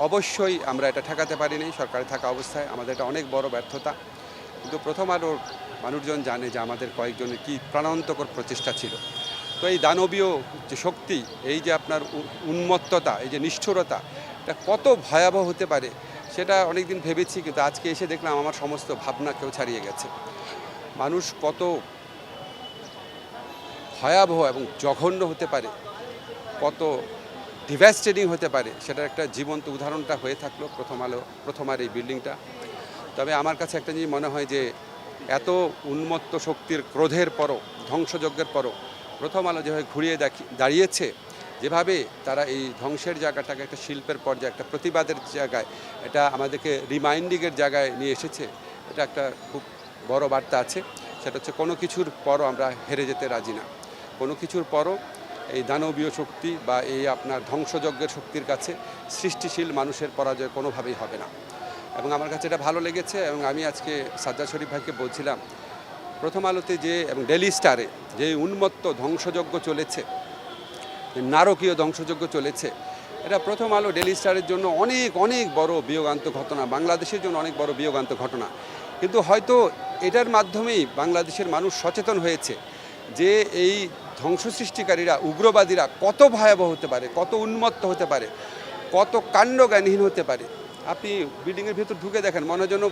অবশ্যই আমরা এটা ঠেকাতে পারিনি সরকারে থাকা অবস্থায়, আমাদের এটা অনেক বড় ব্যর্থতা। কিন্তু প্রথম আলোর মানুষজন জানে যে আমাদের কয়েকজনের কি প্রাণান্তকর প্রচেষ্টা ছিল। তো এই দানবীয় যে শক্তি, এই যে আপনার উন্মত্ততা, এই যে নিষ্ঠুরতা, এটা কত ভয়াবহ হতে পারে সেটা অনেক দিন ভেবেছি, কিন্তু আজকে এসে দেখলাম আমার সমস্ত ভাবনা কেউ ছাড়িয়ে গেছে। মানুষ কত ভয়াবহ এবং জঘন্য হতে পারে, কত ডিভাস্টেটিং হতে পারে, সেটার একটা জীবন্ত উদাহরণটা হয়ে থাকলো প্রথমার এই বিল্ডিংটা। তবে আমার কাছে একটা জিনিস মনে হয় যে এত উন্মত্ত শক্তির ক্রোধের পরও, ধ্বংসযজ্ঞের পরও প্রথম আলো যেভাবে ঘুরিয়ে দাঁড়িয়েছে, যেভাবে তারা এই ধ্বংসের জায়গাটাকে একটা শিল্পের পর্যায়ে, একটা প্রতিবাদের জায়গায়, এটা আমাদেরকে রিমাইন্ডিংয়ের জায়গায় নিয়ে এসেছে, এটা একটা খুব বড় বার্তা আছে। সেটা হচ্ছে কোনো কিছুর পরও আমরা হেরে যেতে রাজি না। কোনো কিছুর পরও এই দানবীয় শক্তি বা এই আপনার ধ্বংসযজ্ঞের শক্তির কাছে সৃষ্টিশীল মানুষের পরাজয় কোনোভাবেই হবে না। এবং আমার কাছে এটা ভালো লেগেছে, এবং আমি আজকে সাজ্জাদ শরীফ ভাইকে বলছিলাম, প্রথম আলোতে যে এবং ডেইলি স্টারে যে উন্মত্ত ধ্বংসযজ্ঞ চলেছে, নারকীয় ধ্বংসযজ্ঞ চলেছে, এটা প্রথম আলো ডেইলি স্টারের জন্য অনেক অনেক বড় বিয়োগান্তক ঘটনা, বাংলাদেশের জন্য অনেক বড় বিয়োগান্তক ঘটনা। কিন্তু হয়তো এটার মাধ্যমেই বাংলাদেশের মানুষ সচেতন হয়েছে যে এই ধ্বংস সৃষ্টিকারীরা, উগ্রবাদীরা কত ভয়াবহ হতে পারে, কত উন্মত্ত হতে পারে, কত কাণ্ডজ্ঞানহীন হতে পারে। আপনি বিল্ডিংয়ের ভিতর ঢুকে দেখেন, মনে হয় যেন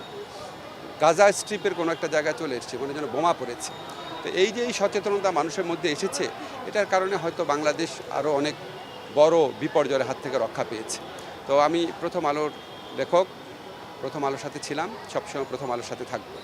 গাজা স্ট্রিপের কোনো একটা জায়গায় চলে এসেছে, মনে হয় যেন বোমা পড়েছে। তো এই যে এই সচেতনতা মানুষের মধ্যে এসেছে, এটার কারণে হয়তো বাংলাদেশ আরও অনেক বড় বিপর্যয়ের হাত থেকে রক্ষা পেয়েছে। তো আমি প্রথম আলোর লেখক, প্রথম আলোর সাথে ছিলাম, সবসময় প্রথম আলোর সাথে থাকবো।